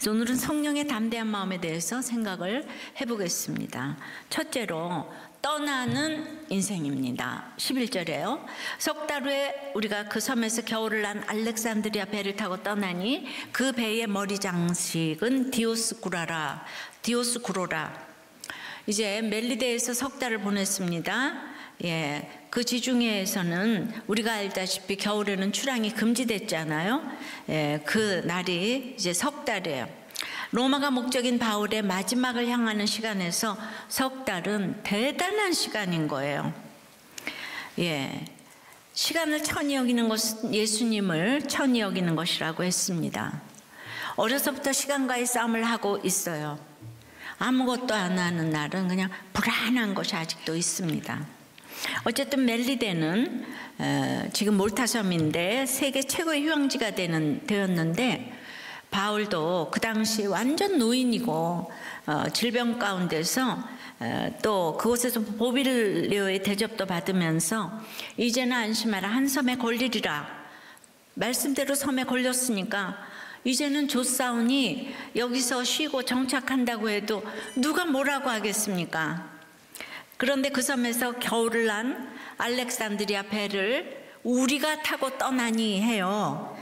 오늘은 성령의 담대한 마음에 대해서 생각을 해보겠습니다. 첫째로 떠나는 인생입니다. 11절에요. 석 달 후에 우리가 그 섬에서 겨울을 난 알렉산드리아 배를 타고 떠나니 그 배의 머리 장식은 디오스구로라. 이제 멜리데에서 석 달을 보냈습니다. 그 지중해에서는 우리가 알다시피 겨울에는 출항이 금지됐잖아요. 그 날이 이제 석 달이에요. 로마가 목적인 바울의 마지막을 향하는 시간에서 석 달은 대단한 시간인 거예요. 시간을 천히 여기는 것은 예수님을 천히 여기는 것이라고 했습니다. 어려서부터 시간과의 싸움을 하고 있어요. 아무것도 안 하는 날은 그냥 불안한 것이 아직도 있습니다. 어쨌든 멜리데는 지금 몰타섬인데 세계 최고의 휴양지가 되었는데 바울도 그 당시 완전 노인이고 질병 가운데서 또 그곳에서 보빌료의 대접도 받으면서 이제는 안심하라, 한 섬에 걸리리라. 말씀대로 섬에 걸렸으니까 이제는 조사오니 여기서 쉬고 정착한다고 해도 누가 뭐라고 하겠습니까? 그런데 그 섬에서 겨울을 난 알렉산드리아 배를 우리가 타고 떠나니 해요.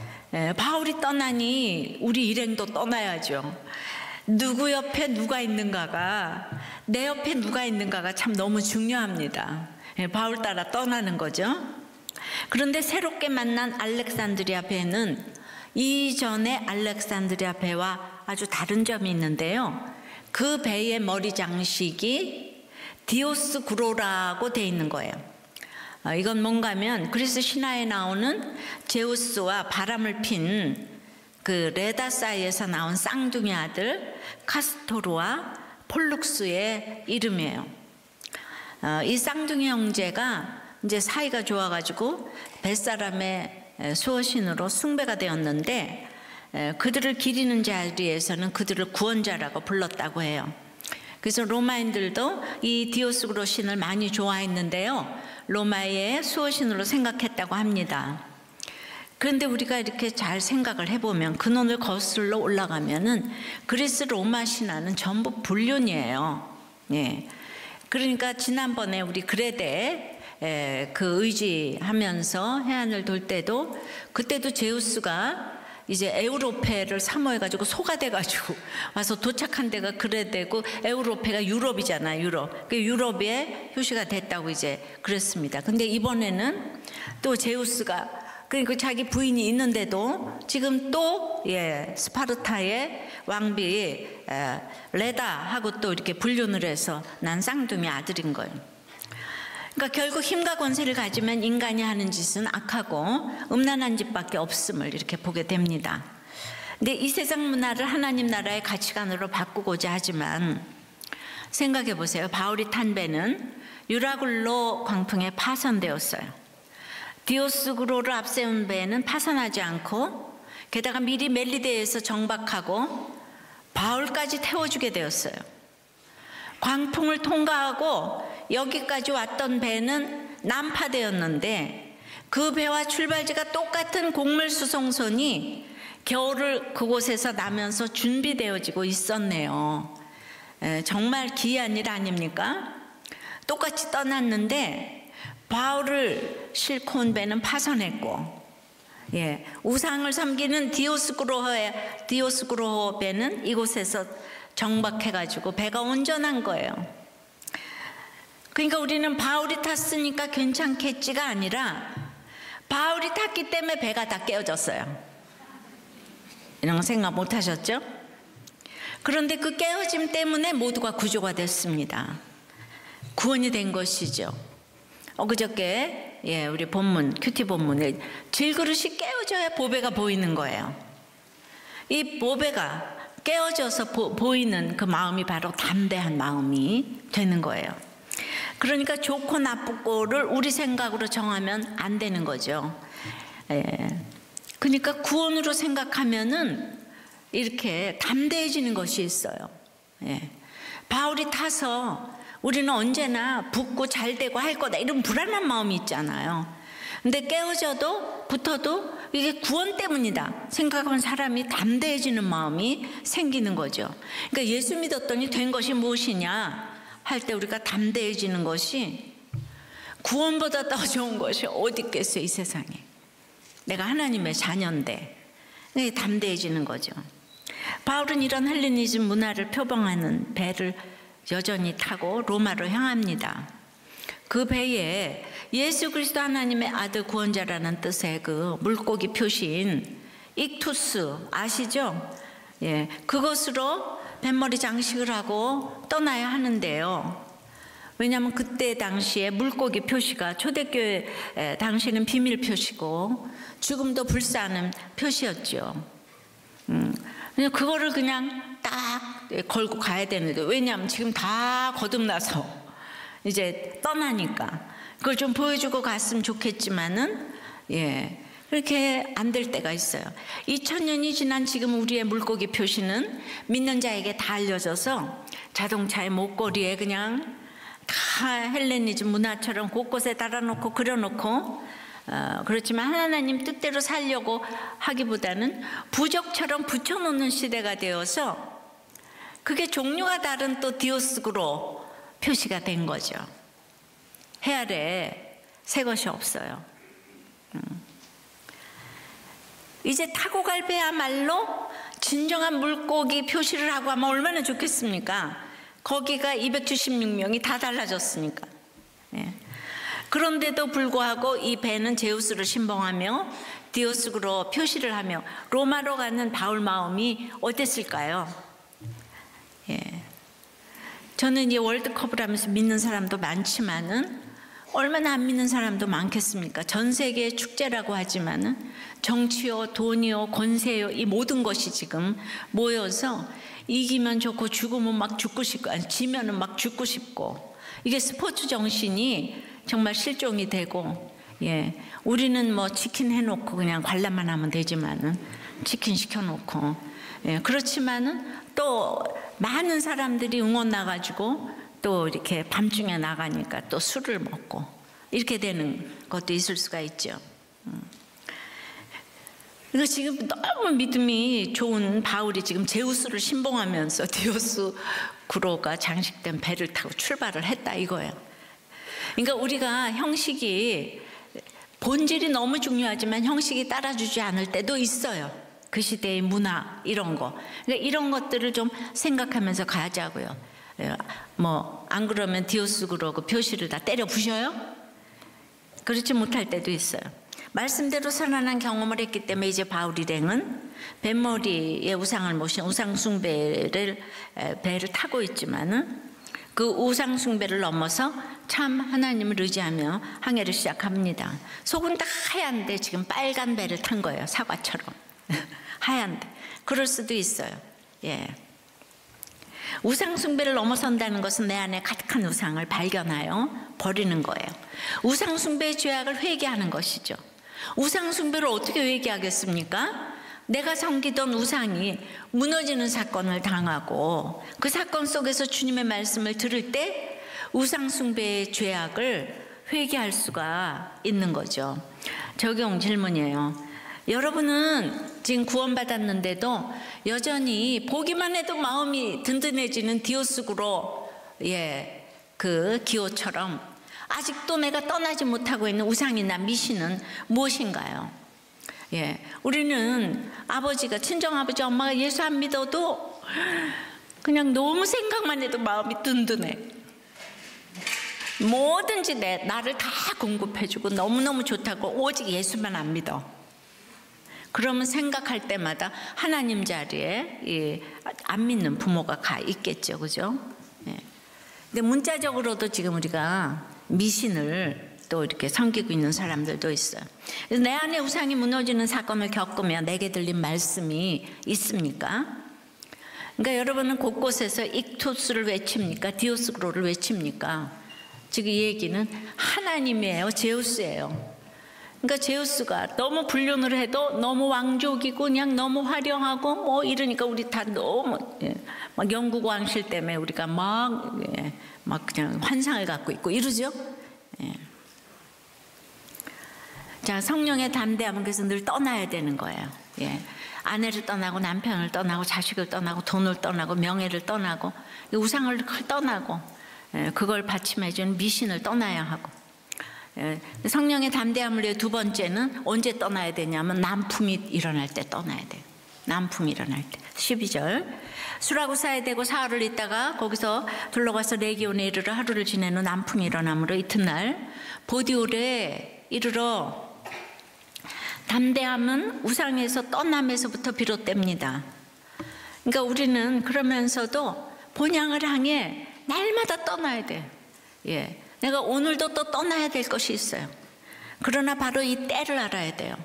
바울이 떠나니 우리 일행도 떠나야죠. 누구 옆에 누가 있는가가, 내 옆에 누가 있는가가 참 너무 중요합니다. 바울 따라 떠나는 거죠. 그런데 새롭게 만난 알렉산드리아 배는 이전의 알렉산드리아 배와 아주 다른 점이 있는데요. 그 배의 머리 장식이 디오스구로라고 되어 있는 거예요. 이건 뭔가 하면 그리스 신화에 나오는 제우스와 바람을 핀 그 레다 사이에서 나온 쌍둥이 아들 카스토르와 폴룩스의 이름이에요. 이 쌍둥이 형제가 이제 사이가 좋아가지고 뱃사람의 수호신으로 숭배가 되었는데 그들을 기리는 자리에서는 그들을 구원자라고 불렀다고 해요. 그래서 로마인들도 이 디오스구로 신을 많이 좋아했는데요. 로마의 수호신으로 생각했다고 합니다. 그런데 우리가 이렇게 잘 생각을 해보면 근원을 거슬러 올라가면은 그리스 로마 신화는 전부 불륜이에요. 그러니까 지난번에 우리 그레데 그 의지하면서 해안을 돌 때도 그때도 제우스가 이제 에우로페를 사모해가지고 소가 돼가지고 와서 도착한 데가 그레데고 에우로페가 유럽이잖아요. 유럽의 효시가 됐다고 이제 그랬습니다. 근데 이번에는 또 제우스가 그러니까 자기 부인이 있는데도 지금 또 스파르타의 왕비 레다하고 또 이렇게 불륜을 해서 난 쌍둥이 아들인 거예요. 그러니까 결국 힘과 권세를 가지면 인간이 하는 짓은 악하고 음란한 짓밖에 없음을 이렇게 보게 됩니다. 근데 이 세상 문화를 하나님 나라의 가치관으로 바꾸고자 하지만 생각해 보세요. 바울이 탄 배는 유라굴로 광풍에 파손되었어요. 디오스구로를 앞세운 배는 파손하지 않고 게다가 미리 멜리데에서 정박하고 바울까지 태워주게 되었어요. 광풍을 통과하고 여기까지 왔던 배는 난파되었는데 그 배와 출발지가 똑같은 곡물수송선이 겨울을 그곳에서 나면서 준비되어지고 있었네요. 정말 기이한 일 아닙니까? 똑같이 떠났는데 바울을 싣고 온 배는 파손했고 우상을 섬기는 디오스구로 배는 이곳에서 정박해가지고 배가 온전한 거예요. 그러니까 우리는 바울이 탔으니까 괜찮겠지가 아니라 바울이 탔기 때문에 배가 다 깨어졌어요. 이런 거 생각 못 하셨죠? 그런데 그 깨어짐 때문에 모두가 구조가 됐습니다. 구원이 된 것이죠. 엊그저께 우리 본문 큐티 본문에 질그릇이 깨어져야 보배가 보이는 거예요. 이 보배가 깨어져서 보이는 그 마음이 바로 담대한 마음이 되는 거예요. 그러니까 좋고 나쁘고를 우리 생각으로 정하면 안 되는 거죠. 그러니까 구원으로 생각하면은 이렇게 담대해지는 것이 있어요. 바울이 타서 우리는 언제나 붙고 잘 되고 할 거다 이런 불안한 마음이 있잖아요. 근데 깨어져도 붙어도 이게 구원 때문이다 생각하면 사람이 담대해지는 마음이 생기는 거죠. 그러니까 예수 믿었더니 된 것이 무엇이냐 할 때 우리가 담대해지는 것이 구원보다 더 좋은 것이 어디 있겠어요, 이 세상에. 내가 하나님의 자녀인데 담대해지는 거죠. 바울은 이런 헬레니즘 문화를 표방하는 배를 여전히 타고 로마로 향합니다. 그 배에 예수 그리스도 하나님의 아들 구원자라는 뜻의 그 물고기 표시인 익투스 아시죠? 예, 그것으로 뱃머리 장식을 하고 떠나야 하는데요. 왜냐하면 그때 당시에 물고기 표시가 초대교회 당시에는 비밀 표시고 죽음도 불사하는 표시였죠. 그거를 그냥 딱 걸고 가야 되는데, 왜냐하면 지금 다 거듭나서 이제 떠나니까 그걸 좀 보여주고 갔으면 좋겠지만은 그렇게 안 될 때가 있어요. 2000년이 지난 지금 우리의 물고기 표시는 믿는 자에게 다 알려져서 자동차의 목걸이에 그냥 다 헬레니즘 문화처럼 곳곳에 달아놓고 그려놓고 그렇지만 하나님 뜻대로 살려고 하기보다는 부적처럼 붙여놓는 시대가 되어서 그게 종류가 다른 또 디오스그로 표시가 된 거죠. 해 아래 새 것이 없어요. 이제 타고 갈 배야말로 진정한 물고기 표시를 하고 하면 얼마나 좋겠습니까? 거기가 276명이 다 달라졌으니까. 그런데도 불구하고 이 배는 제우스를 신봉하며 디오스그로 표시를 하며 로마로 가는 바울 마음이 어땠을까요? 저는 이 월드컵을 하면서 믿는 사람도 많지만은 얼마나 안 믿는 사람도 많겠습니까? 전 세계의 축제라고 하지만은 정치요, 돈이요, 권세요, 이 모든 것이 지금 모여서 이기면 좋고 죽으면 막 죽고 싶고, 아니, 지면은 막 죽고 싶고, 이게 스포츠 정신이 정말 실종이 되고, 우리는 뭐 치킨 해놓고 그냥 관람만 하면 되지만은 치킨 시켜놓고, 그렇지만은 또 많은 사람들이 응원 나가지고 또 이렇게 밤중에 나가니까 또 술을 먹고 이렇게 되는 것도 있을 수가 있죠. 그러니까 지금 너무 믿음이 좋은 바울이 지금 제우스를 신봉하면서 디오스 구로가 장식된 배를 타고 출발을 했다 이거예요. 그러니까 우리가 형식이 본질이 너무 중요하지만 형식이 따라주지 않을 때도 있어요. 그 시대의 문화 이런 거. 그러니까 이런 것들을 좀 생각하면서 가자고요. 뭐 안 그러면 디오스그로 그 표시를 다 때려 부셔요? 그렇지 못할 때도 있어요. 말씀대로 살아난 경험을 했기 때문에 이제 바울 일행은 뱃머리에 우상을 모신 우상숭배를 배를 타고 있지만은 그 우상숭배를 넘어서 참 하나님을 의지하며 항해를 시작합니다. 속은 다 하얀데 지금 빨간 배를 탄 거예요. 사과처럼 하얀데. 그럴 수도 있어요. 우상숭배를 넘어선다는 것은 내 안에 가득한 우상을 발견하여 버리는 거예요. 우상숭배의 죄악을 회개하는 것이죠. 우상숭배를 어떻게 회개하겠습니까? 내가 섬기던 우상이 무너지는 사건을 당하고 그 사건 속에서 주님의 말씀을 들을 때 우상숭배의 죄악을 회개할 수가 있는 거죠. 적용 질문이에요. 여러분은 지금 구원받았는데도 여전히 보기만 해도 마음이 든든해지는 디오스그로 그 기호처럼 아직도 내가 떠나지 못하고 있는 우상이나 미신은 무엇인가요? 우리는 아버지가 친정아버지 엄마가 예수 안 믿어도 그냥 너무 생각만 해도 마음이 든든해. 뭐든지 나를 다 공급해주고 너무너무 좋다고 오직 예수만 안 믿어. 그러면 생각할 때마다 하나님 자리에 안 믿는 부모가 가 있겠죠, 그죠? 근데 문자적으로도 지금 우리가 미신을 또 이렇게 섬기고 있는 사람들도 있어요. 내 안에 우상이 무너지는 사건을 겪으며 내게 들린 말씀이 있습니까? 그러니까 여러분은 곳곳에서 익토스를 외칩니까? 디오스그로를 외칩니까? 지금 이 얘기는 하나님이에요, 제우스예요. 그러니까 제우스가 너무 불륜을 해도 너무 왕족이고 그냥 너무 화려하고 뭐 이러니까 우리 다 너무 막 영국 왕실 때문에 우리가 막 그냥 환상을 갖고 있고 이러죠. 자, 성령의 담대함은 그래서 늘 떠나야 되는 거예요. 예. 아내를 떠나고 남편을 떠나고 자식을 떠나고 돈을 떠나고 명예를 떠나고 우상을 떠나고 그걸 받침해주는 미신을 떠나야 하고 성령의 담대함을 위해 두 번째는 언제 떠나야 되냐면 남품이 일어날 때 떠나야 돼요. 남품이 일어날 때. 12절 수라구사에 대고 사흘을 있다가 거기서 둘러가서 레기온에 이르러 하루를 지내는 남품이 일어나므로 이튿날 보디올에 이르러 담대함은 우상에서 떠남에서부터 비롯됩니다. 그러니까 우리는 그러면서도 본향을 향해 날마다 떠나야 돼요. 예, 내가 오늘도 또 떠나야 될 것이 있어요. 그러나 바로 이 때를 알아야 돼요.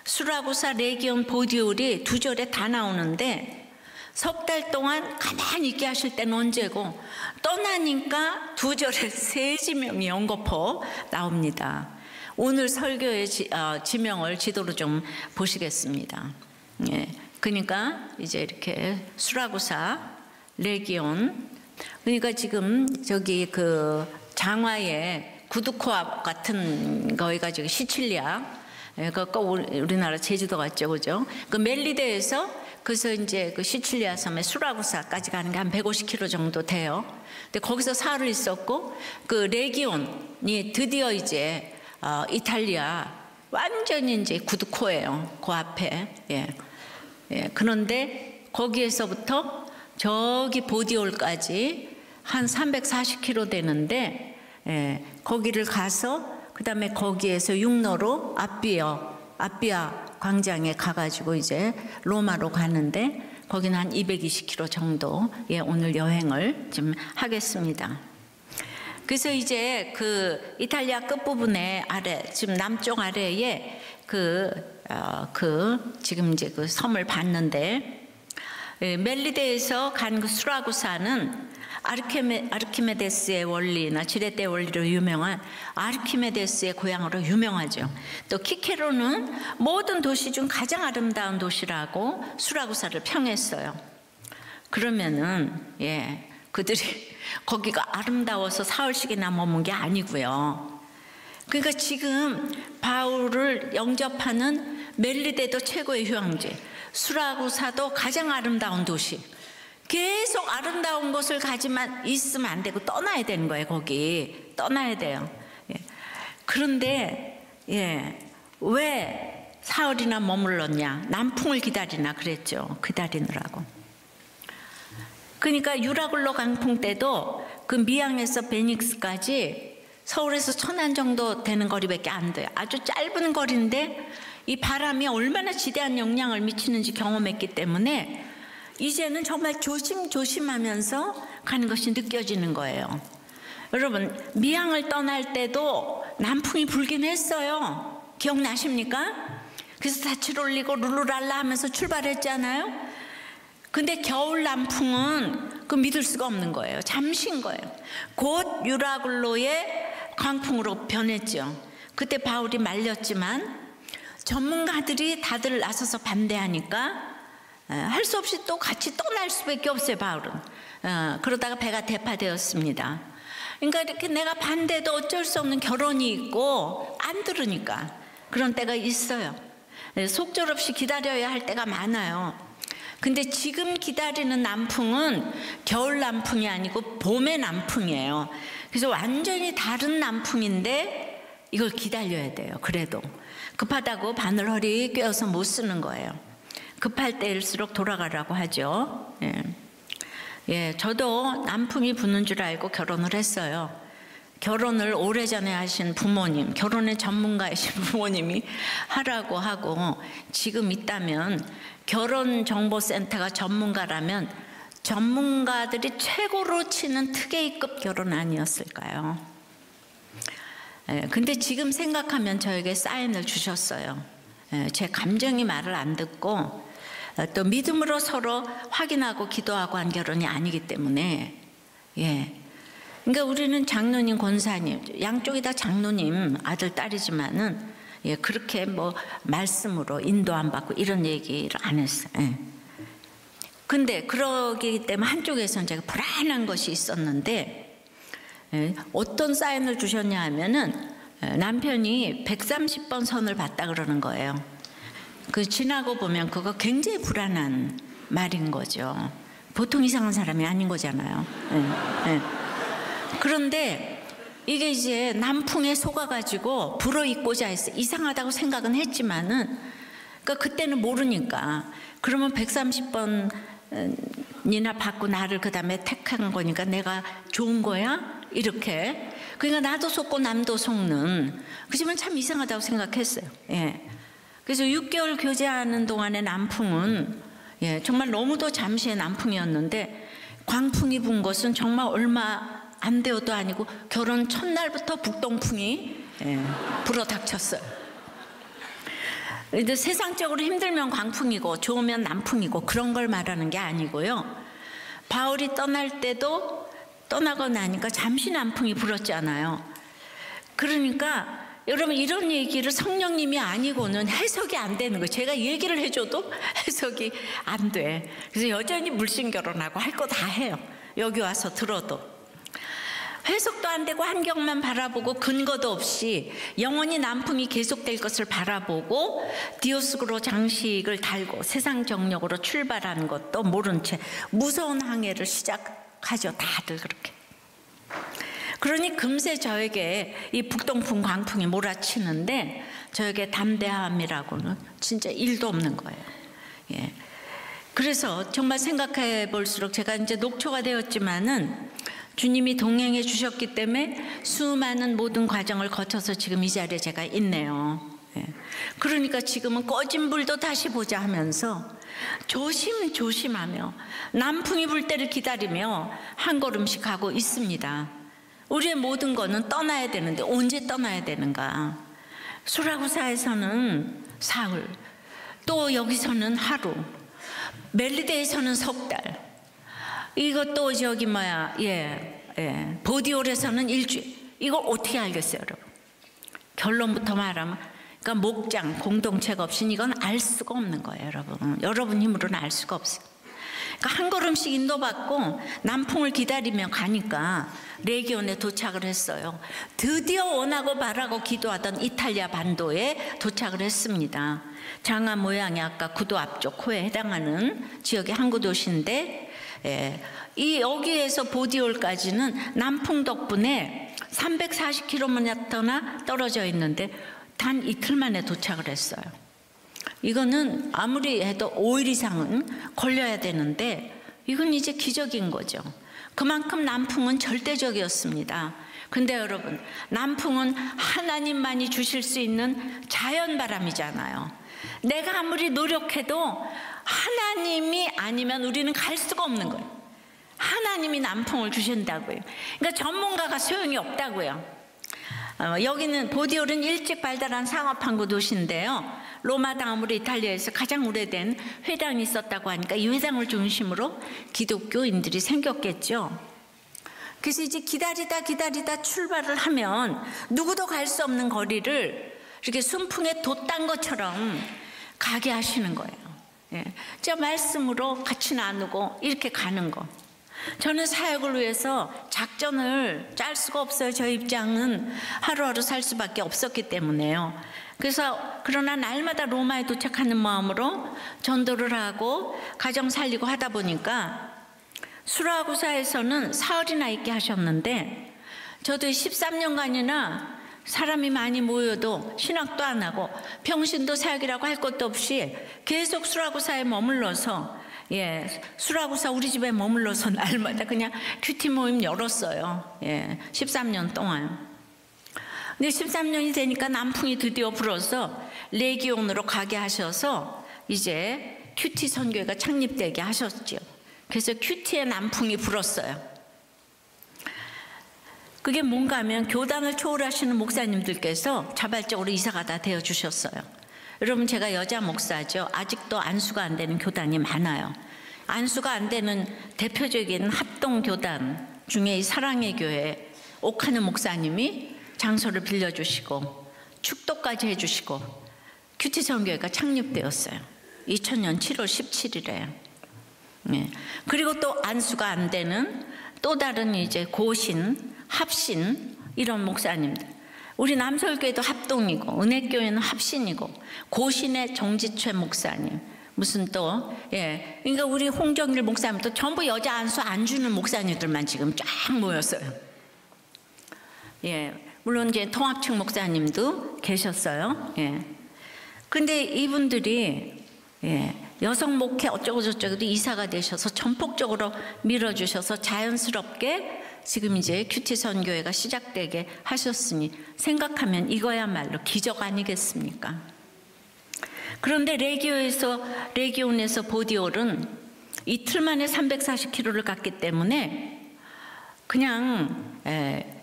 수라구사, 레기온, 보디올이 두 절에 다 나오는데 석 달 동안 가만히 있게 하실 때는 언제고 떠나니까 두 절에 세 지명이 연거푸 나옵니다. 오늘 설교의 지명을 지도로 좀 보시겠습니다. 예, 그러니까 이제 이렇게 수라구사, 레기온, 그러니까 지금 저기 그 장화에 구두코앞 같은 거기가 저기 시칠리아, 우리나라 제주도 같죠, 그죠? 그 멜리데에서 그래서 이제 그 시칠리아 섬의 수라구사까지 가는 게 한 150km 정도 돼요. 근데 거기서 사흘을 있었고 그 레기온이 드디어 이제 이탈리아 완전히 이제 구두코예요. 그 앞에. 예. 예. 그런데 거기에서부터 저기 보디올까지 한 340km 되는데 예. 거기를 가서 그다음에 거기에서 육로로 아비아 광장에 가가지고 이제 로마로 가는데 거기는 한 220km 정도 예. 오늘 여행을 좀 하겠습니다. 그래서 이제 그 이탈리아 끝부분에 아래, 지금 남쪽 아래에 지금 이제 그 섬을 봤는데, 멜리데에서 간 그 수라구사는 아르키메데스의 원리나 지레대 원리로 유명한 아르키메데스의 고향으로 유명하죠. 또 키케로는 모든 도시 중 가장 아름다운 도시라고 수라구사를 평했어요. 그러면은, 예, 그들이 거기가 아름다워서 사흘씩이나 머문 게 아니고요. 그러니까 지금 바울을 영접하는 멜리데도 최고의 휴양지, 수라구사도 가장 아름다운 도시, 계속 아름다운 곳을 가지만 있으면 안 되고 떠나야 되는 거예요. 거기 떠나야 돼요. 예. 그런데 예, 왜 사흘이나 머물렀냐? 남풍을 기다리나 그랬죠. 기다리느라고. 그러니까 유라굴로 강풍 때도 그 미양에서 베닉스까지 서울에서 천안 정도 되는 거리밖에 안 돼요. 아주 짧은 거리인데 이 바람이 얼마나 지대한 영향을 미치는지 경험했기 때문에 이제는 정말 조심조심하면서 가는 것이 느껴지는 거예요. 여러분, 미양을 떠날 때도 남풍이 불긴 했어요. 기억나십니까? 그래서 닻을 올리고 룰루랄라 하면서 출발했잖아요. 근데 겨울 남풍은 그 믿을 수가 없는 거예요. 잠시인 거예요. 곧 유라굴로의 강풍으로 변했죠. 그때 바울이 말렸지만 전문가들이 다들 나서서 반대하니까 할 수 없이 또 같이 떠날 수밖에 없어요. 바울은. 그러다가 배가 대파되었습니다. 그러니까 이렇게 내가 반대도 어쩔 수 없는 결혼이 있고 안 들으니까 그런 때가 있어요. 속절없이 기다려야 할 때가 많아요. 근데 지금 기다리는 남풍은 겨울 남풍이 아니고 봄의 남풍이에요. 그래서 완전히 다른 남풍인데 이걸 기다려야 돼요. 그래도 급하다고 바늘 허리 꿰어서 못 쓰는 거예요. 급할 때일수록 돌아가라고 하죠. 예. 예, 저도 남풍이 부는 줄 알고 결혼을 했어요. 결혼을 오래전에 하신 부모님, 결혼의 전문가이신 부모님이 하라고 하고, 지금 있다면 결혼정보센터가 전문가라면 전문가들이 최고로 치는 특혜급 결혼 아니었을까요? 근데 지금 생각하면 저에게 사인을 주셨어요. 제 감정이 말을 안 듣고 또 믿음으로 서로 확인하고 기도하고 한 결혼이 아니기 때문에, 예. 그러니까 우리는 장로님, 권사님 양쪽이 다 장로님 아들 딸이지만은 예, 그렇게 뭐 말씀으로 인도 안 받고 이런 얘기를 안 했어요. 예. 근데 그러기 때문에 한쪽에서는 제가 불안한 것이 있었는데, 예, 어떤 사인을 주셨냐 하면은 남편이 130번 선을 봤다 그러는 거예요. 그 지나고 보면 그거 굉장히 불안한 말인 거죠. 보통 이상한 사람이 아닌 거잖아요. 그런데 이게 이제 남풍에 속아가지고 불어있고자 했어. 이상하다고 생각은 했지만은, 그러니까 그때는 모르니까. 그러면 130번이나 받고 나를 그 다음에 택한 거니까 내가 좋은 거야? 이렇게. 그러니까 나도 속고 남도 속는. 그지만 참 이상하다고 생각했어요. 그래서 6개월 교제하는 동안의 남풍은 정말 너무도 잠시의 남풍이었는데, 광풍이 분 것은 정말 얼마 안 되어도 아니고 결혼 첫날부터 북동풍이 불어닥쳤어요. 근데 세상적으로 힘들면 광풍이고 좋으면 남풍이고 그런 걸 말하는 게 아니고요. 바울이 떠날 때도 떠나고 나니까 잠시 남풍이 불었잖아요. 그러니까 여러분, 이런 얘기를 성령님이 아니고는 해석이 안 되는 거예요. 제가 얘기를 해줘도 해석이 안 돼. 그래서 여전히 물신결혼하고 할 거 다 해요. 여기 와서 들어도. 해석도 안 되고 환경만 바라보고 근거도 없이 영원히 남풍이 계속될 것을 바라보고 디오스그로 장식을 달고 세상 정력으로 출발하는 것도 모른 채 무서운 항해를 시작하죠. 다들 그렇게. 그러니 금세 저에게 이 북동풍 광풍이 몰아치는데 저에게 담대함이라고는 진짜 일도 없는 거예요. 그래서 정말 생각해 볼수록 제가 이제 녹초가 되었지만은 주님이 동행해 주셨기 때문에 수많은 모든 과정을 거쳐서 지금 이 자리에 제가 있네요. 그러니까 지금은 꺼진 불도 다시 보자 하면서 조심하며 남풍이 불 때를 기다리며 한 걸음씩 가고 있습니다. 우리의 모든 거는 떠나야 되는데 언제 떠나야 되는가? 수라구사에서는 사흘, 또 여기서는 하루, 멜리데에서는 석 달, 이것도 저기 보디올에서는 일주일. 이걸 어떻게 알겠어요, 여러분? 결론부터 말하면, 그러니까 목장 공동체가 없이는 이건 알 수가 없는 거예요, 여러분. 여러분 힘으로는 알 수가 없어요. 그러니까 한 걸음씩 인도받고 남풍을 기다리며 가니까 레기온에 도착을 했어요. 드디어 원하고 바라고 기도하던 이탈리아 반도에 도착을 했습니다. 장화 모양이 아까 구도 앞쪽 코에 해당하는 지역의 항구 도시인데, 이 여기에서 보디올까지는 남풍 덕분에 340km나 떨어져 있는데 단 이틀 만에 도착을 했어요. 이거는 아무리 해도 5일 이상은 걸려야 되는데 이건 이제 기적인 거죠. 그만큼 남풍은 절대적이었습니다. 근데 여러분, 남풍은 하나님만이 주실 수 있는 자연바람이잖아요. 내가 아무리 노력해도 하나님이 아니면 우리는 갈 수가 없는 거예요. 하나님이 남풍을 주신다고요. 그러니까 전문가가 소용이 없다고요. 여기는 보디올은 일찍 발달한 상업항구 도시인데요. 로마 다음으로 이탈리아에서 가장 오래된 회당이 있었다고 하니까 이 회당을 중심으로 기독교인들이 생겼겠죠. 그래서 이제 기다리다 출발을 하면 누구도 갈 수 없는 거리를 이렇게 순풍에 돛단 것처럼 가게 하시는 거예요. 저 말씀으로 같이 나누고 이렇게 가는 거. 저는 사역을 위해서 작전을 짤 수가 없어요. 저 입장은 하루하루 살 수밖에 없었기 때문에요. 그래서 그러나 날마다 로마에 도착하는 마음으로 전도를 하고 가정 살리고 하다 보니까 수라구사에서는 사흘이나 있게 하셨는데 저도 13년간이나 사람이 많이 모여도 신학도 안 하고 평신도 사역이라고 할 것도 없이 계속 수라구사에 머물러서 수라구사 우리 집에 머물러서 날마다 그냥 큐티 모임 열었어요. 13년 동안. 근데 13년이 되니까 남풍이 드디어 불어서 레기온으로 가게 하셔서 이제 큐티 선교회가 창립되게 하셨죠. 그래서 큐티에 남풍이 불었어요. 그게 뭔가 하면 교단을 초월하시는 목사님들께서 자발적으로 이사가 다 되어주셨어요. 여러분, 제가 여자 목사죠. 아직도 안수가 안 되는 교단이 많아요. 안수가 안 되는 대표적인 합동교단 중에 이 사랑의 교회 옥하는 목사님이 장소를 빌려주시고 축도까지 해주시고 큐티 선교회가 창립되었어요. 2000년 7월 17일에. 그리고 또 안수가 안 되는 또 다른 이제 고신, 합신 이런 목사님들. 우리 남설교회도 합동이고 은혜교회는 합신이고 고신의 정지최 목사님 무슨 또 그러니까 우리 홍정일 목사님도 전부 여자 안수 안 주는 목사님들만 지금 쫙 모였어요. 물론 이제 통합측 목사님도 계셨어요. 근데 이분들이 여성 목회 어쩌고 저쩌고도 이사가 되셔서 전폭적으로 밀어주셔서 자연스럽게 지금 이제 큐티 선교회가 시작되게 하셨으니 생각하면 이거야말로 기적 아니겠습니까? 그런데 레기온에서 보디올은 이틀 만에 340kg를 갔기 때문에 그냥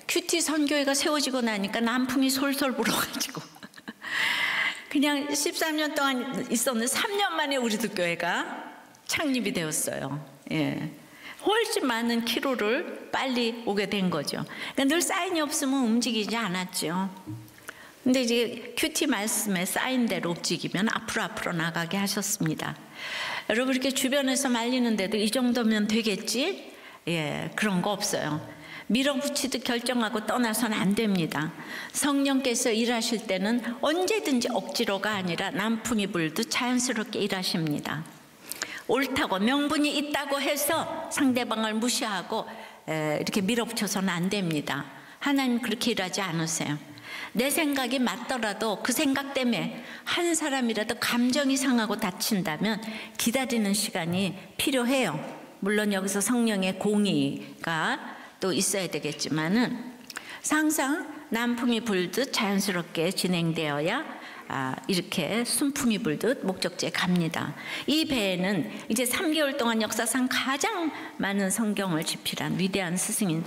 큐티 선교회가 세워지고 나니까 남풍이 솔솔 불어가지고 그냥 13년 동안 있었는데 3년 만에 우리들 교회가 창립이 되었어요. 훨씬 많은 키로를 빨리 오게 된 거죠. 그러니까 늘 사인이 없으면 움직이지 않았죠. 근데 이제 큐티 말씀에 사인대로 움직이면 앞으로 나가게 하셨습니다. 여러분 이렇게 주변에서 말리는데도 이 정도면 되겠지? 그런 거 없어요. 밀어붙이듯 결정하고 떠나서는 안 됩니다. 성령께서 일하실 때는 언제든지 억지로가 아니라 남풍이 불듯 자연스럽게 일하십니다. 옳다고 명분이 있다고 해서 상대방을 무시하고 이렇게 밀어붙여서는 안 됩니다. 하나님 그렇게 일하지 않으세요. 내 생각이 맞더라도 그 생각 때문에 한 사람이라도 감정이 상하고 다친다면 기다리는 시간이 필요해요. 물론 여기서 성령의 공의가 또 있어야 되겠지만은 항상 남풍이 불듯 자연스럽게 진행되어야 이렇게 순풍이 불듯 목적지에 갑니다. 이 배에는 이제 3개월 동안 역사상 가장 많은 성경을 집필한 위대한 스승인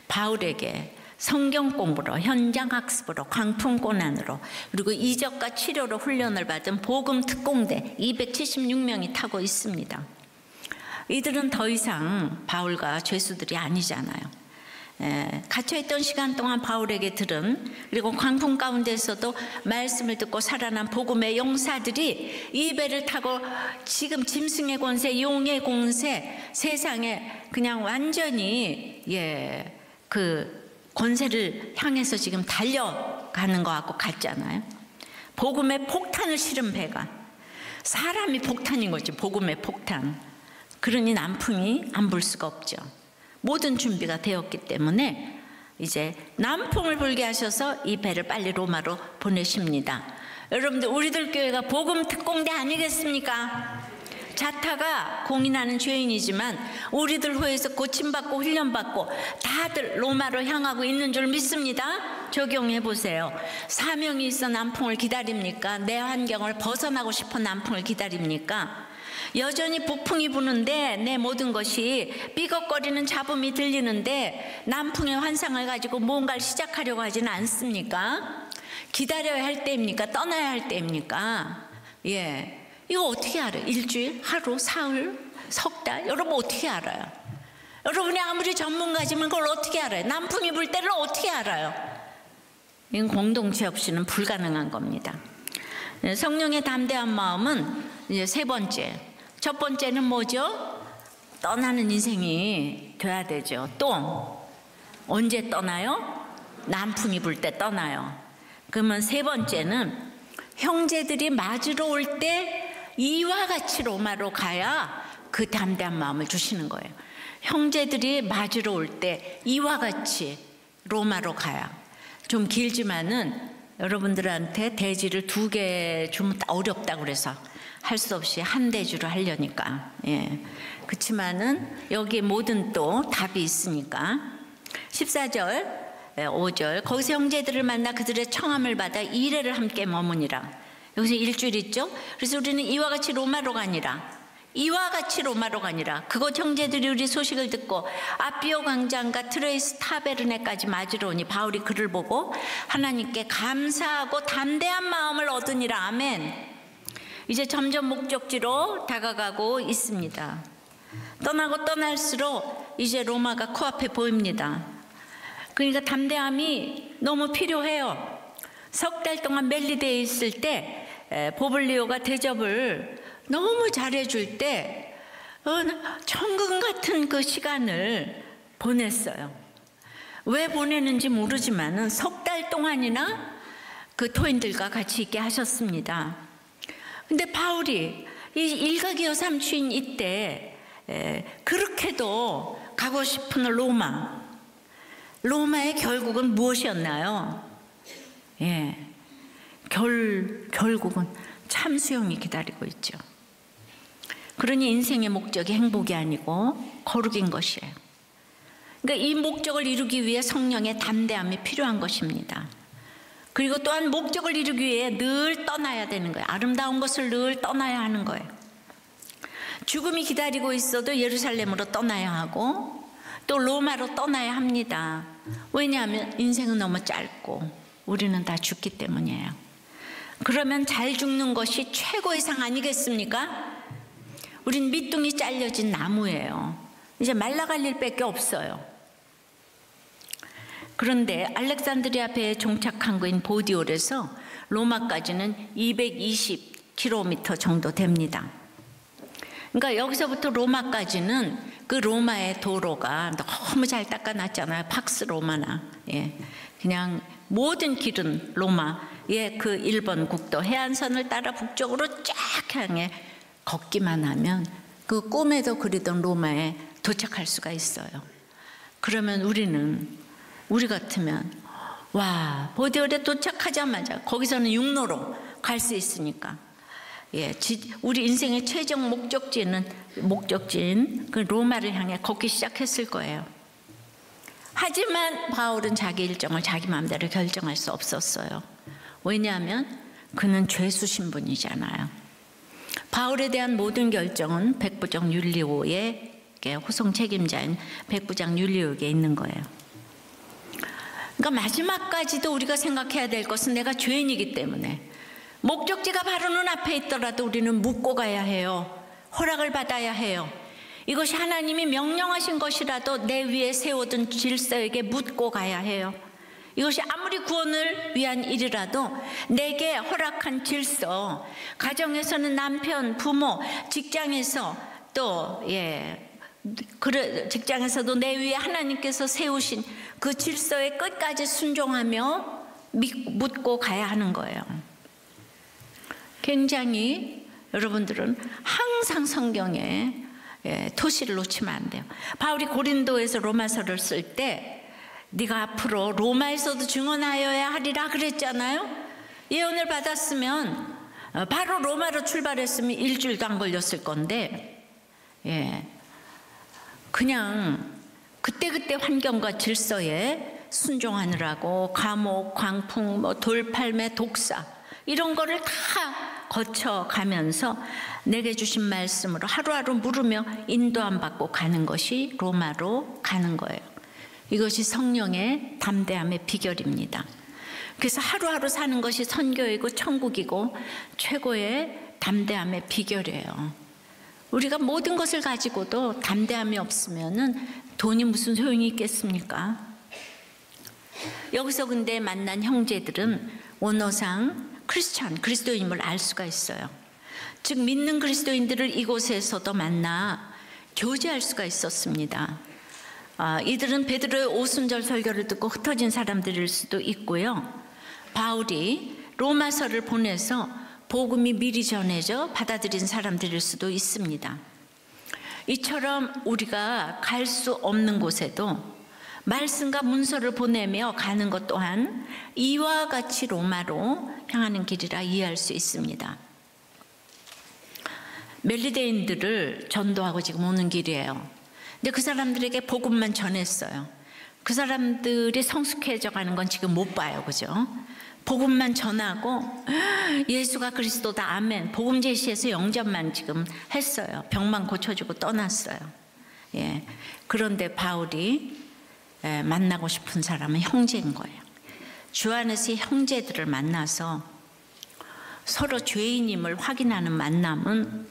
바울에게 성경 공부로, 현장 학습으로, 광풍고난으로, 그리고 이적과 치료로 훈련을 받은 복음 특공대 276명이 타고 있습니다. 이들은 더 이상 바울과 죄수들이 아니잖아요. 갇혀있던 시간 동안 바울에게 들은, 그리고 광풍 가운데서도 말씀을 듣고 살아난 복음의 용사들이 이 배를 타고 지금 짐승의 권세, 용의 공세, 세상에 그냥 완전히 그 권세를 향해서 지금 달려가는 거하고 같잖아요. 복음의 폭탄을 실은 배가, 사람이 폭탄인 거지, 복음의 폭탄. 그러니 남풍이 안 불 수가 없죠. 모든 준비가 되었기 때문에 이제 남풍을 불게 하셔서 이 배를 빨리 로마로 보내십니다. 여러분들 우리들 교회가 복음 특공대 아니겠습니까? 자타가 공인하는 죄인이지만 우리들 후에서 고침받고 훈련받고 다들 로마로 향하고 있는 줄 믿습니다. 적용해 보세요. 사명이 있어 남풍을 기다립니까? 내 환경을 벗어나고 싶어 남풍을 기다립니까? 여전히 북풍이 부는데 내 모든 것이 삐걱거리는 잡음이 들리는데 남풍의 환상을 가지고 뭔가를 시작하려고 하지는 않습니까? 기다려야 할 때입니까? 떠나야 할 때입니까? 이거 어떻게 알아요? 일주일, 하루, 사흘, 석 달? 여러분 어떻게 알아요? 여러분이 아무리 전문가지만 그걸 어떻게 알아요? 남풍이 불 때를 어떻게 알아요? 이건 공동체 없이는 불가능한 겁니다. 성령의 담대한 마음은 이제 세 번째. 첫 번째는 뭐죠? 떠나는 인생이 돼야 되죠. 또 언제 떠나요? 남풍이 불 때 떠나요. 그러면 세 번째는 형제들이 맞으러 올 때 이와 같이 로마로 가야 그 담대한 마음을 주시는 거예요. 형제들이 맞으러 올 때 이와 같이 로마로 가야. 좀 길지만은 여러분들한테 대지를 2개 주면 어렵다고 그래서 할 수 없이 한 대주로 하려니까. 그렇지만은 여기에 모든 또 답이 있으니까. 14절 5절 거기서 형제들을 만나 그들의 청함을 받아 2회를 함께 머무니라. 여기서 일주일 있죠. 그래서 우리는 이와 같이 로마로 가니라. 이와 같이 로마로 가니라. 그곳 형제들이 우리 소식을 듣고 아비오 광장과 트레이스 타베르네까지 맞으러 오니 바울이 그를 보고 하나님께 감사하고 담대한 마음을 얻으니라. 아멘. 이제 점점 목적지로 다가가고 있습니다. 떠나고 떠날수록 이제 로마가 코앞에 보입니다. 그러니까 담대함이 너무 필요해요. 석 달 동안 멜리데에 있을 때 보블리오가 대접을 너무 잘해줄 때 천국 같은 그 시간을 보냈어요. 왜 보내는지 모르지만은 석 달 동안이나 그 토인들과 같이 있게 하셨습니다. 근데 바울이 이 일가기어 삼추인 이때 그렇게도 가고 싶은 로마의 결국은 무엇이었나요? 결국은 참수형이 기다리고 있죠. 그러니 인생의 목적이 행복이 아니고 거룩인 것이에요. 그러니까 이 목적을 이루기 위해 성령의 담대함이 필요한 것입니다. 그리고 또한 목적을 이루기 위해 늘 떠나야 되는 거예요. 아름다운 것을 늘 떠나야 하는 거예요. 죽음이 기다리고 있어도 예루살렘으로 떠나야 하고 또 로마로 떠나야 합니다. 왜냐하면 인생은 너무 짧고 우리는 다 죽기 때문이에요. 그러면 잘 죽는 것이 최고의 상 아니겠습니까? 우린 밑둥이 잘려진 나무예요. 이제 말라갈 일밖에 없어요. 그런데 알렉산드리아 배에 종착한 거인 보디올에서 로마까지는 220km 정도 됩니다. 그러니까 여기서부터 로마까지는 그 로마의 도로가 너무 잘 닦아놨잖아요. 팍스 로마나. 그냥 모든 길은 로마의 그 일본 국도 해안선을 따라 북쪽으로 쫙 향해 걷기만 하면 그 꿈에도 그리던 로마에 도착할 수가 있어요. 그러면 우리 같으면 와, 보디올에 도착하자마자 거기서는 육로로 갈 수 있으니까 우리 인생의 최종 목적지인 그 로마를 향해 걷기 시작했을 거예요. 하지만 바울은 자기 일정을 자기 마음대로 결정할 수 없었어요. 왜냐하면 그는 죄수 신분이잖아요. 바울에 대한 모든 결정은 백부장 율리오의 호송 책임자인 백부장 율리오에게 있는 거예요. 그러니까 마지막까지도 우리가 생각해야 될 것은 내가 죄인이기 때문에 목적지가 바로 눈앞에 있더라도 우리는 묻고 가야 해요. 허락을 받아야 해요. 이것이 하나님이 명령하신 것이라도 내 위에 세워둔 질서에게 묻고 가야 해요. 이것이 아무리 구원을 위한 일이라도 내게 허락한 질서, 가정에서는 남편, 부모, 직장에서 또 직장에서도 내 위에 하나님께서 세우신 그 질서에 끝까지 순종하며 묻고 가야 하는 거예요. 굉장히 여러분들은 항상 성경에 토시를 놓치면 안 돼요. 바울이 고린도에서 로마서를 쓸 때 네가 앞으로 로마에서도 증언하여야 하리라 그랬잖아요. 예언을 받았으면 바로 로마로 출발했으면 일주일도 안 걸렸을 건데 그냥 그때그때 환경과 질서에 순종하느라고 감옥, 광풍, 돌팔매, 독사 이런 거를 다 거쳐가면서 내게 주신 말씀으로 하루하루 물으며 인도함 받고 가는 것이 로마로 가는 거예요. 이것이 성령의 담대함의 비결입니다. 그래서 하루하루 사는 것이 선교이고 천국이고 최고의 담대함의 비결이에요. 우리가 모든 것을 가지고도 담대함이 없으면은 돈이 무슨 소용이 있겠습니까? 여기서 근데 만난 형제들은 원어상 그리스도인임을 알 수가 있어요. 즉 믿는 그리스도인들을 이곳에서도 만나 교제할 수가 있었습니다. 이들은 베드로의 오순절 설교를 듣고 흩어진 사람들일 수도 있고요. 바울이 로마서를 보내서 복음이 미리 전해져 받아들인 사람들일 수도 있습니다. 이처럼 우리가 갈 수 없는 곳에도 말씀과 문서를 보내며 가는 것 또한 이와 같이 로마로 향하는 길이라 이해할 수 있습니다. 멜리데인들을 전도하고 지금 오는 길이에요. 근데 그 사람들에게 복음만 전했어요. 그 사람들이 성숙해져 가는 건 지금 못 봐요. 그죠? 복음만 전하고 예수가 그리스도다 아멘 복음 제시해서 영접만 지금 했어요. 병만 고쳐주고 떠났어요. 그런데 바울이 만나고 싶은 사람은 형제인 거예요. 주 안에서 형제들을 만나서 서로 죄인임을 확인하는 만남은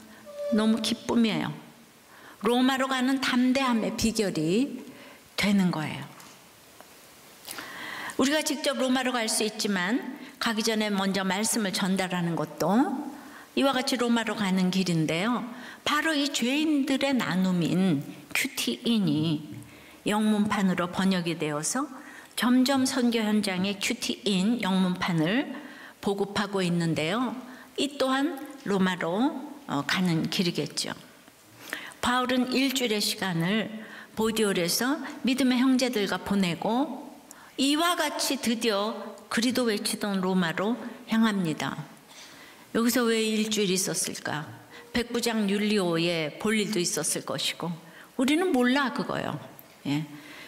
너무 기쁨이에요. 로마로 가는 담대함의 비결이 되는 거예요. 우리가 직접 로마로 갈 수 있지만 가기 전에 먼저 말씀을 전달하는 것도 이와 같이 로마로 가는 길인데요. 바로 이 죄인들의 나눔인 큐티인이 영문판으로 번역이 되어서 점점 선교 현장에 큐티인 영문판을 보급하고 있는데요. 이 또한 로마로 가는 길이겠죠. 바울은 일주일의 시간을 보디올에서 믿음의 형제들과 보내고 이와 같이 드디어 그리도 외치던 로마로 향합니다. 여기서 왜 일주일이 있었을까? 백부장 율리오의 볼 일도 있었을 것이고 우리는 몰라 그거요. 예.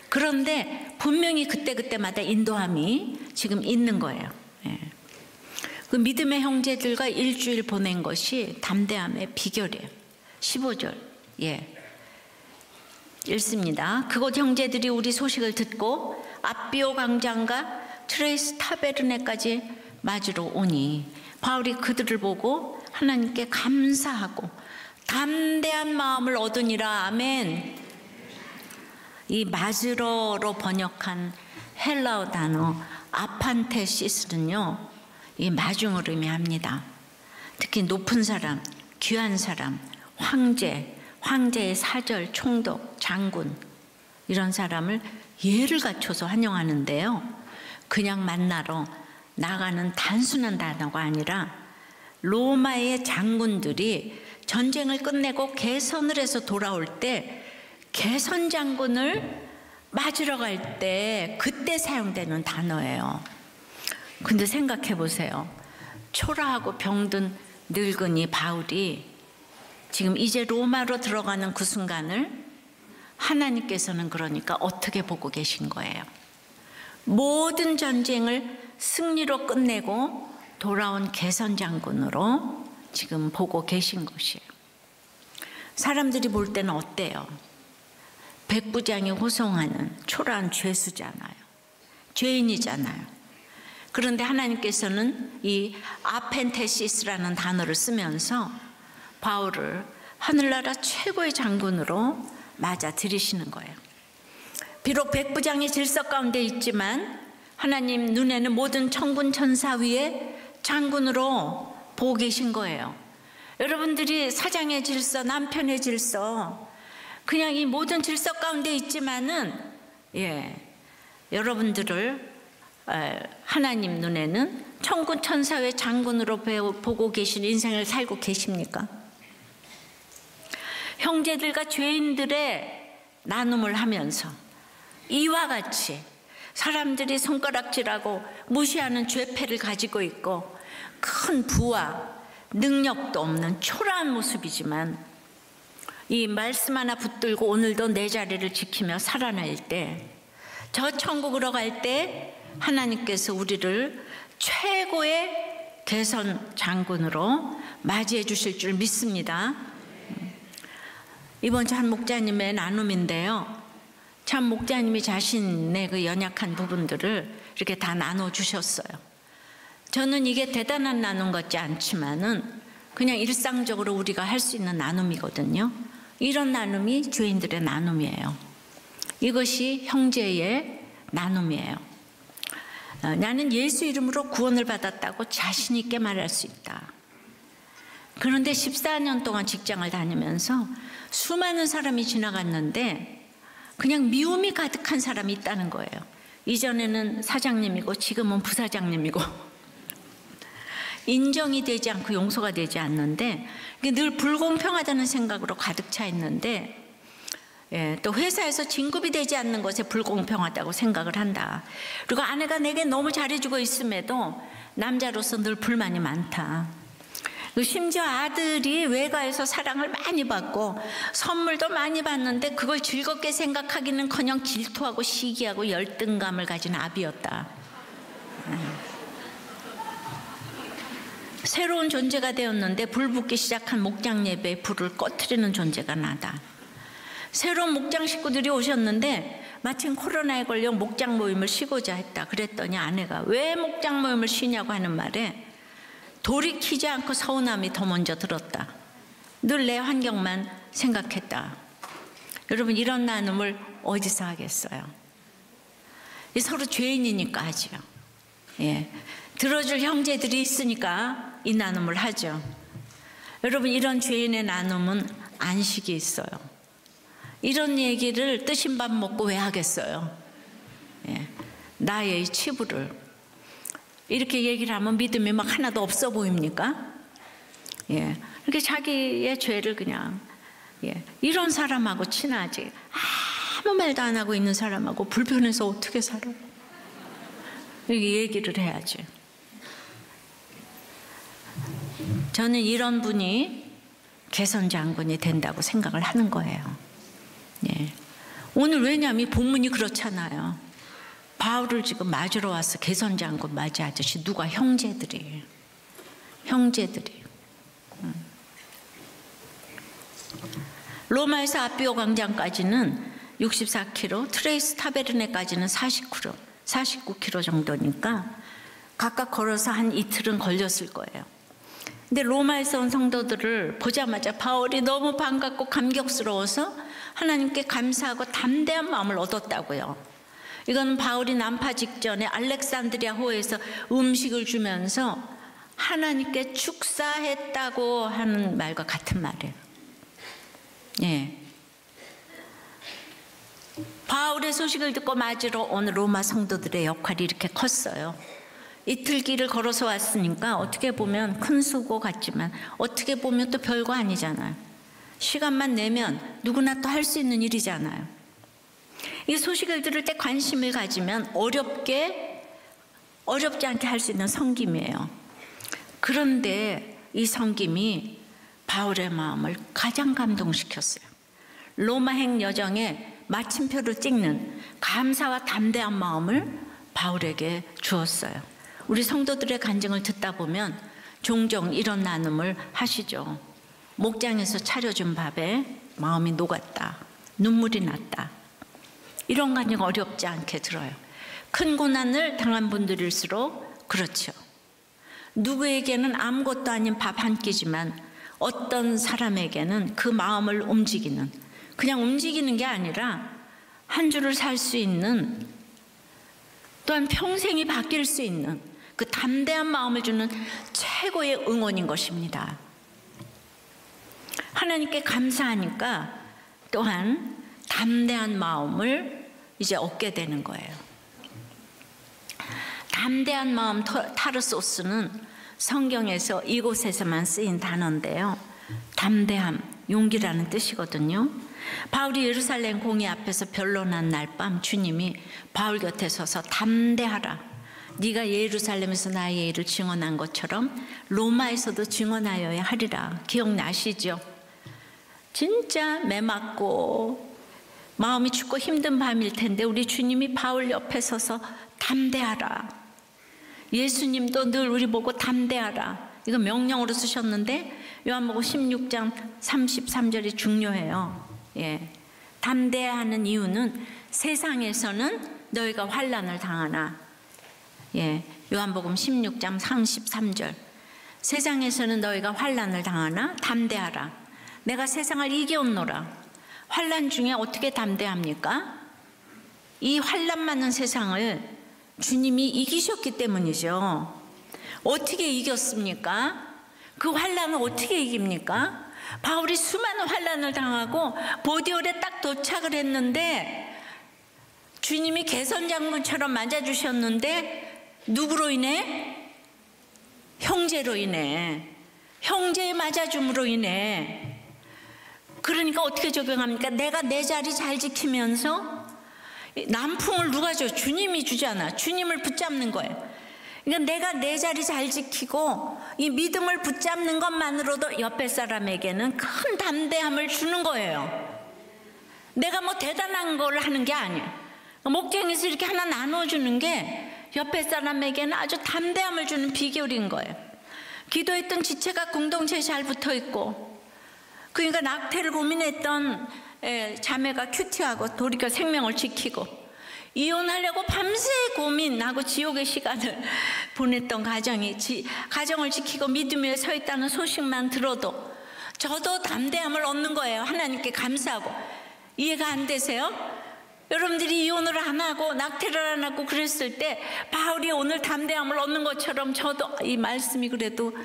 그런데 분명히 그때마다 인도함이 지금 있는 거예요. 예. 그 믿음의 형제들과 일주일 보낸 것이 담대함의 비결이에요. 15절 읽습니다. 그곳 형제들이 우리 소식을 듣고 앞비오 광장과 트레이스 타베르네까지 맞으러 오니 바울이 그들을 보고 하나님께 감사하고 담대한 마음을 얻으니라. 아멘. 이 맞으러로 번역한 헬라어 단어 아판테시스는요, 이 마중을 의미합니다. 특히 높은 사람, 귀한 사람, 황제, 황제의 사절, 총독, 장군 이런 사람을 예를 갖춰서 환영하는데요. 그냥 만나러 나가는 단순한 단어가 아니라 로마의 장군들이 전쟁을 끝내고 개선을 해서 돌아올 때 개선 장군을 맞으러 갈 때 그때 사용되는 단어예요. 근데 생각해 보세요. 초라하고 병든 늙은이 바울이 지금 이제 로마로 들어가는 그 순간을 하나님께서는 그러니까 어떻게 보고 계신 거예요? 모든 전쟁을 승리로 끝내고 돌아온 개선 장군으로 지금 보고 계신 것이에요. 사람들이 볼 때는 어때요? 백부장이 호송하는 초라한 죄수잖아요. 죄인이잖아요. 그런데 하나님께서는 이 아펜테시스라는 단어를 쓰면서 바울을 하늘나라 최고의 장군으로 맞아들이시는 거예요. 비록 백부장이 질서 가운데 있지만 하나님 눈에는 모든 천군 천사 위에 장군으로 보고 계신 거예요. 여러분들이 사장의 질서, 남편의 질서, 그냥 이 모든 질서 가운데 있지만은 여러분들을 하나님 눈에는 천군 천사의 장군으로 보고 계신 인생을 살고 계십니까? 형제들과 죄인들의 나눔을 하면서 이와 같이 사람들이 손가락질하고 무시하는 죄패를 가지고 있고 큰 부와 능력도 없는 초라한 모습이지만 이 말씀 하나 붙들고 오늘도 내 자리를 지키며 살아날 때, 저 천국으로 갈 때 하나님께서 우리를 최고의 개선 장군으로 맞이해 주실 줄 믿습니다. 이번 주 한 목자님의 나눔인데요. 참 목자님이 자신의 그 연약한 부분들을 이렇게 다 나눠주셨어요. 저는 이게 대단한 나눔 같지 않지만은 그냥 일상적으로 우리가 할 수 있는 나눔이거든요. 이런 나눔이 죄인들의 나눔이에요. 이것이 형제의 나눔이에요. 나는 예수 이름으로 구원을 받았다고 자신 있게 말할 수 있다. 그런데 14년 동안 직장을 다니면서 수많은 사람이 지나갔는데 그냥 미움이 가득한 사람이 있다는 거예요. 이전에는 사장님이고 지금은 부사장님이고 인정이 되지 않고 용서가 되지 않는데 늘 불공평하다는 생각으로 가득 차 있는데 또 회사에서 진급이 되지 않는 것에 불공평하다고 생각을 한다. 그리고 아내가 내게 너무 잘해주고 있음에도 남자로서 늘 불만이 많다. 심지어 아들이 외가에서 사랑을 많이 받고 선물도 많이 받는데 그걸 즐겁게 생각하기는커녕 질투하고 시기하고 열등감을 가진 아비였다. 새로운 존재가 되었는데 불붙기 시작한 목장 예배에 불을 꺼트리는 존재가 나다. 새로운 목장 식구들이 오셨는데 마침 코로나에 걸려 목장 모임을 쉬고자 했다. 그랬더니 아내가 왜 목장 모임을 쉬냐고 하는 말에 돌이키지 않고 서운함이 더 먼저 들었다. 늘 내 환경만 생각했다. 여러분, 이런 나눔을 어디서 하겠어요? 서로 죄인이니까 하죠. 들어줄 형제들이 있으니까 이 나눔을 하죠. 여러분, 이런 죄인의 나눔은 안식이 있어요. 이런 얘기를 뜨신 밥 먹고 왜 하겠어요? 나의 치부를. 이렇게 얘기를 하면 믿음이 막 하나도 없어 보입니까? 예. 이렇게 자기의 죄를 그냥, 예. 이런 사람하고 친하지. 아무 말도 안 하고 있는 사람하고 불편해서 어떻게 살아? 이렇게 얘기를 해야지. 저는 이런 분이 개선장군이 된다고 생각을 하는 거예요. 예. 오늘 왜냐하면 이 본문이 그렇잖아요. 바울을 지금 맞으러 와서 개선장군 맞이하듯이 누가 형제들이. 로마에서 아비오 광장까지는 64km, 트레이스 타베르네까지는 49km 정도니까 각각 걸어서 한 이틀은 걸렸을 거예요. 근데 로마에서 온 성도들을 보자마자 바울이 너무 반갑고 감격스러워서 하나님께 감사하고 담대한 마음을 얻었다고요. 이건 바울이 난파 직전에 알렉산드리아 호에서 음식을 주면서 하나님께 축사했다고 하는 말과 같은 말이에요. 예. 바울의 소식을 듣고 맞으러 온 로마 성도들의 역할이 이렇게 컸어요. 이틀 길을 걸어서 왔으니까 어떻게 보면 큰 수고 같지만 어떻게 보면 또 별거 아니잖아요. 시간만 내면 누구나 또 할 수 있는 일이잖아요. 이 소식을 들을 때 관심을 가지면 어렵지 않게 할 수 있는 섬김이에요. 그런데 이 섬김이 바울의 마음을 가장 감동시켰어요. 로마행 여정에 마침표를 찍는 감사와 담대한 마음을 바울에게 주었어요. 우리 성도들의 간증을 듣다 보면 종종 이런 나눔을 하시죠. 목장에서 차려준 밥에 마음이 녹았다. 눈물이 났다. 이런 간증 어렵지 않게 들어요. 큰 고난을 당한 분들일수록 그렇죠. 누구에게는 아무것도 아닌 밥 한 끼지만 어떤 사람에게는 그 마음을 움직이는, 그냥 움직이는 게 아니라 한 주를 살 수 있는, 또한 평생이 바뀔 수 있는 그 담대한 마음을 주는 최고의 응원인 것입니다. 하나님께 감사하니까 또한 담대한 마음을 이제 얻게 되는 거예요. 담대한 마음 타르소스는 성경에서 이곳에서만 쓰인 단어인데요. 담대함, 용기라는 뜻이거든요. 바울이 예루살렘 공회 앞에서 변론한 날 밤 주님이 바울 곁에 서서 담대하라. 네가 예루살렘에서 나의 일을 증언한 것처럼 로마에서도 증언하여야 하리라. 기억나시죠? 진짜 매맞고 마음이 춥고 힘든 밤일 텐데 우리 주님이 바울 옆에 서서 담대하라. 예수님도 늘 우리 보고 담대하라. 이거 명령으로 쓰셨는데 요한복음 16장 33절이 중요해요. 예. 담대하는 이유는 세상에서는 너희가 환난을 당하나. 예. 요한복음 16장 33절. 세상에서는 너희가 환난을 당하나 담대하라. 내가 세상을 이겨온노라. 환난 중에 어떻게 담대합니까? 이 환난 많은 세상을 주님이 이기셨기 때문이죠. 어떻게 이겼습니까? 그 환난을 어떻게 이깁니까? 바울이 수많은 환난을 당하고 보디올에 딱 도착을 했는데 주님이 개선장군처럼 맞아주셨는데 누구로 인해? 형제로 인해. 형제의 맞아줌으로 인해. 그러니까 어떻게 적용합니까? 내가 내 자리 잘 지키면서 남풍을 누가 줘? 주님이 주잖아. 주님을 붙잡는 거예요. 그러니까 내가 내 자리 잘 지키고 이 믿음을 붙잡는 것만으로도 옆에 사람에게는 큰 담대함을 주는 거예요. 내가 뭐 대단한 걸 하는 게 아니야. 목장에서 이렇게 하나 나눠주는 게 옆에 사람에게는 아주 담대함을 주는 비결인 거예요. 기도했던 지체가 공동체에 잘 붙어있고, 그러니까 낙태를 고민했던 자매가 큐티하고 돌이켜 생명을 지키고, 이혼하려고 밤새 고민하고 지옥의 시간을 보냈던 가정을 지키고 믿음 위에 서 있다는 소식만 들어도 저도 담대함을 얻는 거예요. 하나님께 감사하고. 이해가 안 되세요? 여러분들이 이혼을 안 하고 낙태를 안 하고 그랬을 때 바울이 오늘 담대함을 얻는 것처럼 저도 이 말씀이 그래도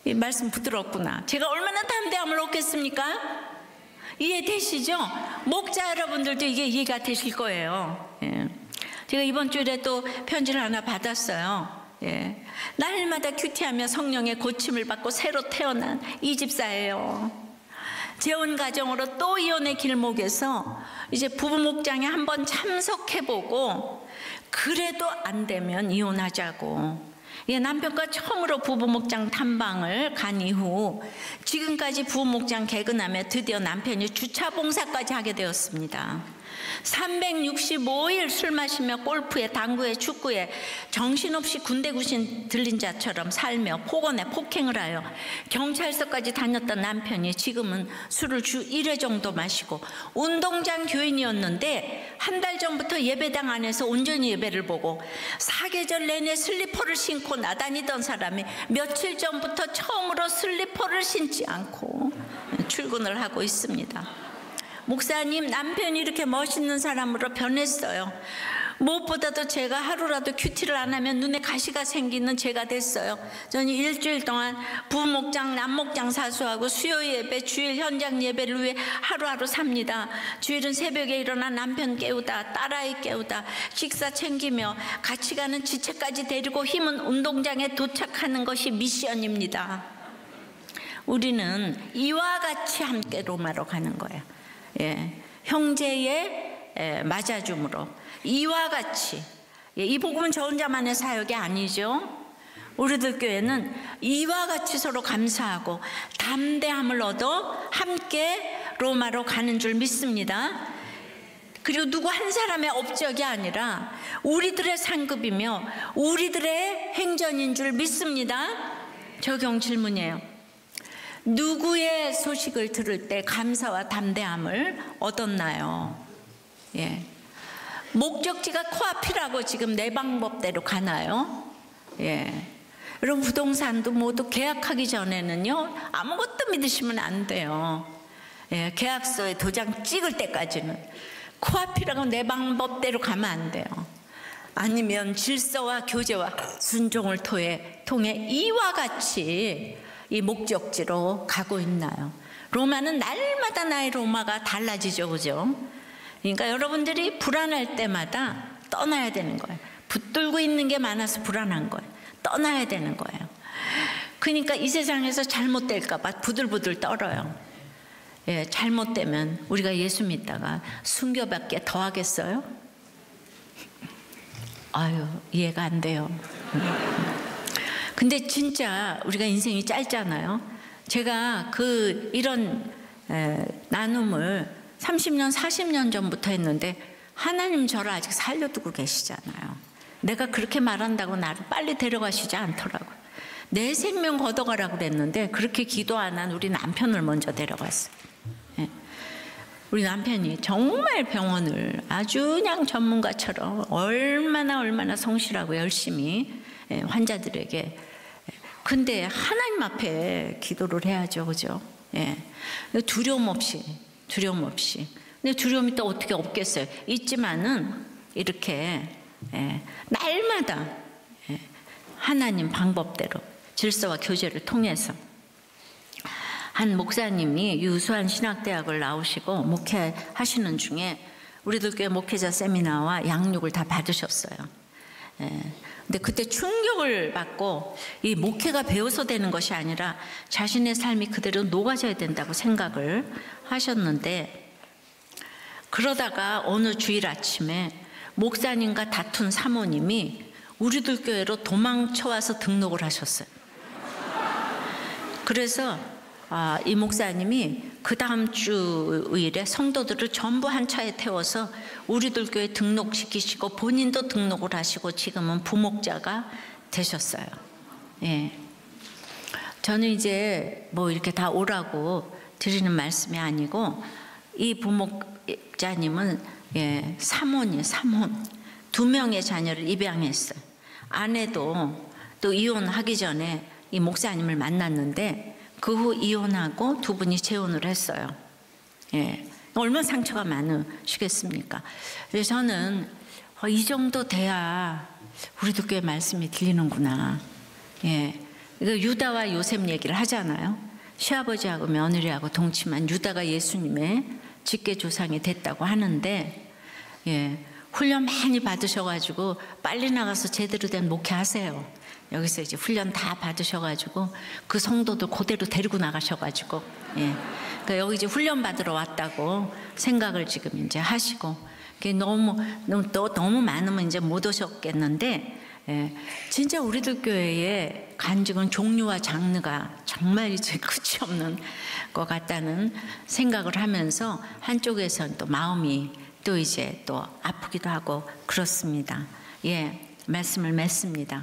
이 말씀 부드럽구나. 제가 얼마나 담대함을 얻겠습니까? 이해되시죠? 목자 여러분들도 이게 이해가 되실 거예요. 예. 제가 이번 주일에 또 편지를 하나 받았어요. 예. 날마다 큐티하며 성령의 고침을 받고 새로 태어난 이 집사예요. 재혼 가정으로 또 이혼의 길목에서 이제 부부 목장에 한번 참석해보고 그래도 안 되면 이혼하자고. 예, 남편과 처음으로 부부 목장 탐방을 간 이후 지금까지 부부 목장 개근하며 드디어 남편이 주차 봉사까지 하게 되었습니다. 365일 술 마시며 골프에 당구에 축구에 정신없이 군대 구신 들린 자처럼 살며 폭언에 폭행을 하여 경찰서까지 다녔던 남편이 지금은 술을 주 1회 정도 마시고 운동장 교인이었는데 한 달 전부터 예배당 안에서 온전히 예배를 보고 사계절 내내 슬리퍼를 신고 나다니던 사람이 며칠 전부터 처음으로 슬리퍼를 신지 않고 출근을 하고 있습니다. 목사님, 남편이 이렇게 멋있는 사람으로 변했어요. 무엇보다도 제가 하루라도 큐티를 안 하면 눈에 가시가 생기는 제가 됐어요. 저는 일주일 동안 부목장, 남목장 사수하고 수요 예배, 주일 현장 예배를 위해 하루하루 삽니다. 주일은 새벽에 일어나 남편 깨우다, 딸아이 깨우다, 식사 챙기며 같이 가는 지체까지 데리고 힘은 운동장에 도착하는 것이 미션입니다. 우리는 이와 같이 함께 로마로 가는 거예요. 예, 형제의 맞아줌으로 이와 같이. 이 복음은 저 혼자만의 사역이 아니죠. 우리들 교회는 이와 같이 서로 감사하고 담대함을 얻어 함께 로마로 가는 줄 믿습니다. 그리고 누구 한 사람의 업적이 아니라 우리들의 상급이며 우리들의 행전인 줄 믿습니다. 적용 질문이에요. 누구의 소식을 들을 때 감사와 담대함을 얻었나요? 예. 목적지가 코앞이라고 지금 내 방법대로 가나요? 예. 여러분, 부동산도 모두 계약하기 전에는요, 아무것도 믿으시면 안 돼요. 예. 계약서에 도장 찍을 때까지는 코앞이라고 내 방법대로 가면 안 돼요. 아니면 질서와 교제와 순종을 통해 이와 같이 이 목적지로 가고 있나요? 로마는 날마다 나의 로마가 달라지죠, 그죠? 그러니까 여러분들이 불안할 때마다 떠나야 되는 거예요. 붙들고 있는 게 많아서 불안한 거예요. 떠나야 되는 거예요. 그러니까 이 세상에서 잘못될까 봐 부들부들 떨어요. 예, 잘못되면 우리가 예수 믿다가 순교받게 더 하겠어요? 아유, 이해가 안 돼요. 근데 진짜 우리가 인생이 짧잖아요. 제가 이런 나눔을 30년, 40년 전부터 했는데 하나님 저를 아직 살려두고 계시잖아요. 내가 그렇게 말한다고 나를 빨리 데려가시지 않더라고요. 내 생명 걷어가라고 그랬는데 그렇게 기도 안 한 우리 남편을 먼저 데려갔어요. 예. 우리 남편이 정말 병원을 아주 그냥 전문가처럼 얼마나 성실하고 열심히 환자들에게. 근데 하나님 앞에 기도를 해야죠, 그죠? 예. 두려움 없이. 근데 두려움이 또 어떻게 없겠어요? 있지만은 이렇게 날마다 하나님 방법대로 질서와 교제를 통해서. 한 목사님이 유수한 신학대학을 나오시고 목회하시는 중에 우리들 교회 목회자 세미나와 양육을 다 받으셨어요. 근데 그때 충격을 받고 이 목회가 배워서 되는 것이 아니라 자신의 삶이 그대로 녹아져야 된다고 생각을 하셨는데, 그러다가 어느 주일 아침에 목사님과 다툰 사모님이 우리들 교회로 도망쳐와서 등록을 하셨어요. 그래서 이 목사님이 그 다음 주일에 성도들을 전부 한 차에 태워서 우리들 교회 등록시키시고 본인도 등록을 하시고 지금은 부목자가 되셨어요. 예. 저는 이제 뭐 이렇게 다 오라고 드리는 말씀이 아니고, 이 부목자님은 사모님, 2명의 자녀를 입양했어요. 아내도 또 이혼하기 전에 이 목사님을 만났는데 그 후 이혼하고 두 분이 재혼을 했어요. 예. 얼마나 상처가 많으시겠습니까? 그래서 저는 이 정도 돼야 우리도 꽤 말씀이 들리는구나. 예. 유다와 요셉 얘기를 하잖아요. 시아버지하고 며느리하고 동침한 유다가 예수님의 직계조상이 됐다고 하는데, 예. 훈련 많이 받으셔가지고 빨리 나가서 제대로 된 목회하세요. 여기서 이제 훈련 다 받으셔가지고 그 성도들 그대로 데리고 나가셔가지고, 예. 그러니까 여기 이제 훈련 받으러 왔다고 생각을 지금 이제 하시고, 너무 많으면 이제 못 오셨겠는데, 예. 진짜 우리들 교회의 간증은 종류와 장르가 정말 이제 끝이 없는 것 같다는 생각을 하면서 한쪽에서는 또 마음이 또 이제 또 아프기도 하고 그렇습니다. 예, 말씀을 맺습니다.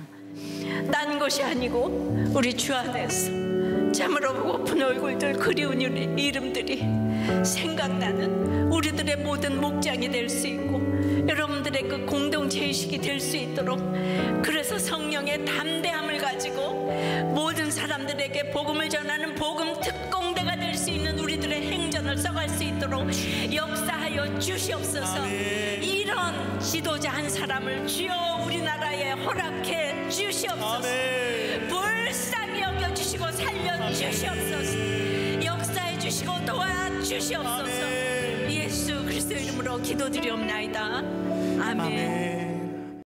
딴 것이 아니고 우리 주 안에서 참으로 보고픈 얼굴들, 그리운 이름들이 생각나는 우리들의 모든 목장이 될 수 있고 여러분들의 그 공동체의식이 될 수 있도록, 그래서 성령의 담대함을 가지고 모든 사람들에게 복음을 전하는 복음 특공대가 될 수 있는 우리들의 행전을 써갈 수 있도록 역사하여 주시옵소서. 아멘. 이런 지도자 한 사람을 주여 우리나라에 허락해 주시옵소서. 아멘. 불쌍히 여겨주시고 살려주시옵소서. 역사해 주시고 도와주시옵소서. 아멘. 예수 그리스도 이름으로 기도드리옵나이다. 아멘.